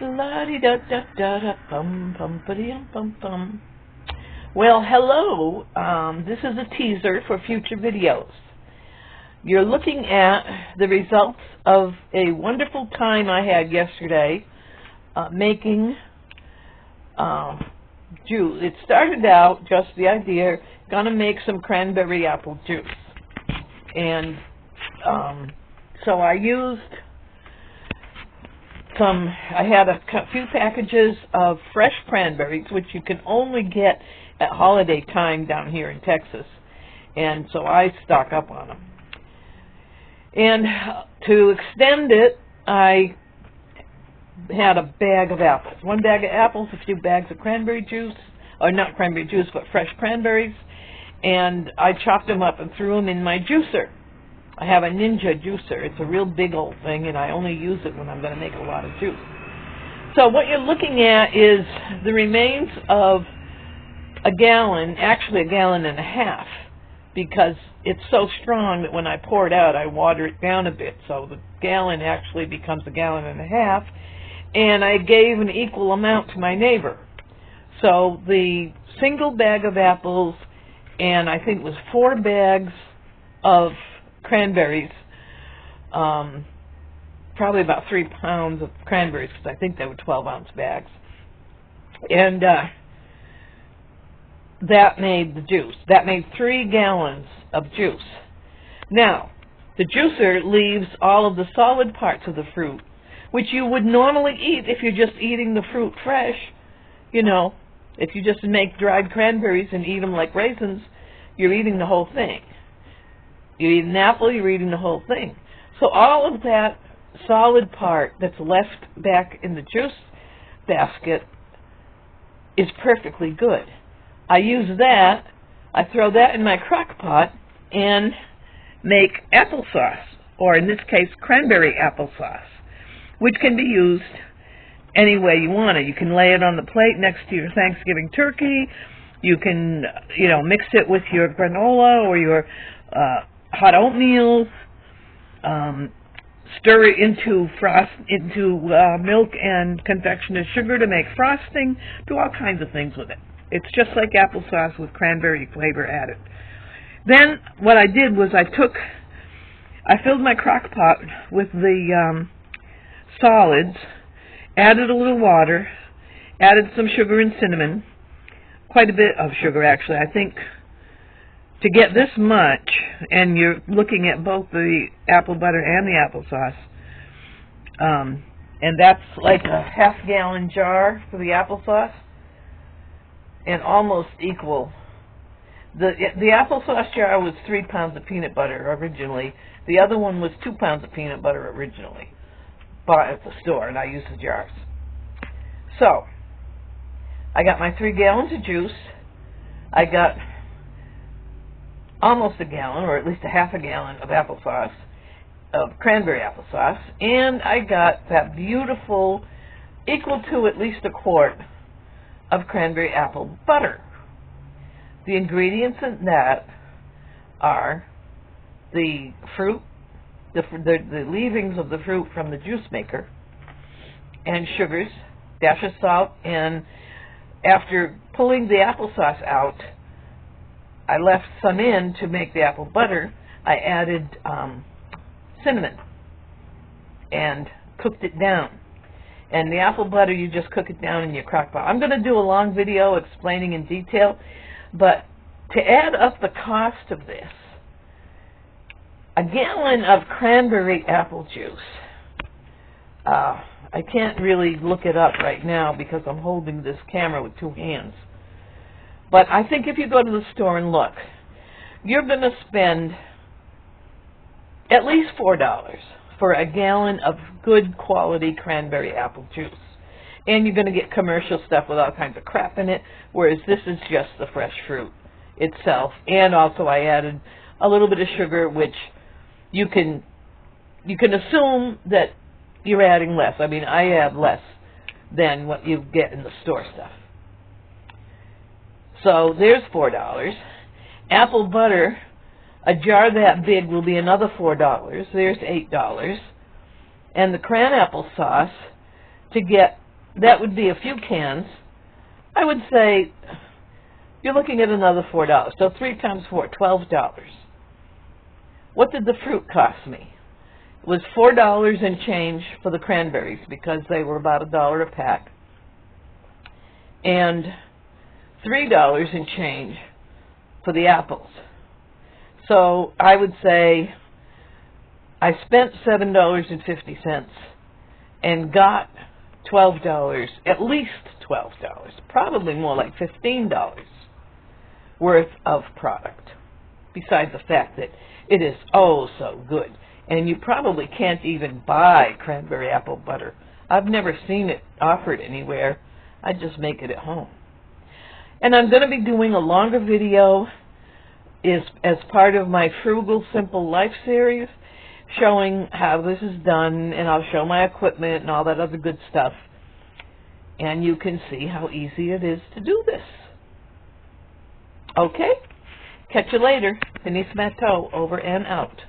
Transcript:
La-di-da-da-da-da-bum-bum-ba-dee-bum-bum. Well, hello. This is a teaser for future videos. You're looking at the results of a wonderful time I had yesterday making juice. It started out just the idea, gonna make some cranberry apple juice. And so I used I had a few packages of fresh cranberries, which you can only get at holiday time down here in Texas. And so I stock up on them. And to extend it, I had a bag of apples. One bag of apples, a few bags of cranberry juice, or not cranberry juice, but fresh cranberries. And I chopped them up and threw them in my juicer. I have a Ninja juicer. It's a real big old thing, and I only use it when I'm going to make a lot of juice. So what you're looking at is the remains of a gallon, actually a gallon and a half, because it's so strong that when I pour it out, I water it down a bit. So the gallon actually becomes a gallon and a half, and I gave an equal amount to my neighbor. So the single bag of apples, and I think it was 4 bags of cranberries, probably about 3 pounds of cranberries, because I think they were 12-ounce bags. And that made the juice. That made 3 gallons of juice. Now, the juicer leaves all of the solid parts of the fruit, which you would normally eat if you're just eating the fruit fresh. You know, if you just make dried cranberries and eat them like raisins, you're eating the whole thing. You eat an apple, you're eating the whole thing. So all of that solid part that's left back in the juice basket is perfectly good. I use that, I throw that in my crock pot and make applesauce, or in this case, cranberry applesauce, which can be used any way you want it. You can lay it on the plate next to your Thanksgiving turkey. You can, mix it with your granola or your hot oatmeal, stir it into milk and confectioner's sugar to make frosting, do all kinds of things with it. It's just like applesauce with cranberry flavor added. Then what I did was I filled my crock pot with the solids, added a little water, added some sugar and cinnamon, quite a bit of sugar actually. I think to get this much, and you're looking at both the apple butter and the applesauce, and that's like a half-gallon jar for the applesauce, and almost equal. The applesauce jar was 3 pounds of peanut butter originally. The other one was 2 pounds of peanut butter originally, bought at the store, and I used the jars. So, I got my 3 gallons of juice. I got almost a gallon, or at least a half a gallon of applesauce, of cranberry applesauce, and I got that beautiful, equal to at least a quart of cranberry apple butter. The ingredients in that are the fruit, the leavings of the fruit from the juice maker, and sugars, dash of salt, and after pulling the applesauce out, I left some in to make the apple butter. I added cinnamon and cooked it down. And the apple butter, you just cook it down in your crock pot. I'm going to do a long video explaining in detail, but to add up the cost of this, a gallon of cranberry apple juice, I can't really look it up right now because I'm holding this camera with 2 hands. But I think if you go to the store and look, you're going to spend at least $4 for a gallon of good quality cranberry apple juice. And you're going to get commercial stuff with all kinds of crap in it, whereas this is just the fresh fruit itself. And also I added a little bit of sugar, which you can assume that you're adding less. I mean, I add less than what you get in the store stuff. So there's $4. Apple butter, a jar that big will be another $4. There's $8. And the cran apple sauce, to get that would be a few cans. I would say you're looking at another $4. So 3 times 4, $12. What did the fruit cost me? It was $4 and change for the cranberries because they were about $1 a pack, and $3 and change for the apples. So I would say I spent $7.50 and got $12, at least $12, probably more like $15 worth of product, besides the fact that it is oh so good. And you probably can't even buy cranberry apple butter. I've never seen it offered anywhere. I just make it at home. And I'm going to be doing a longer video as part of my Frugal Simple Life series, showing how this is done, and I'll show my equipment and all that other good stuff. And you can see how easy it is to do this. Okay? Catch you later. Denise Matteau, over and out.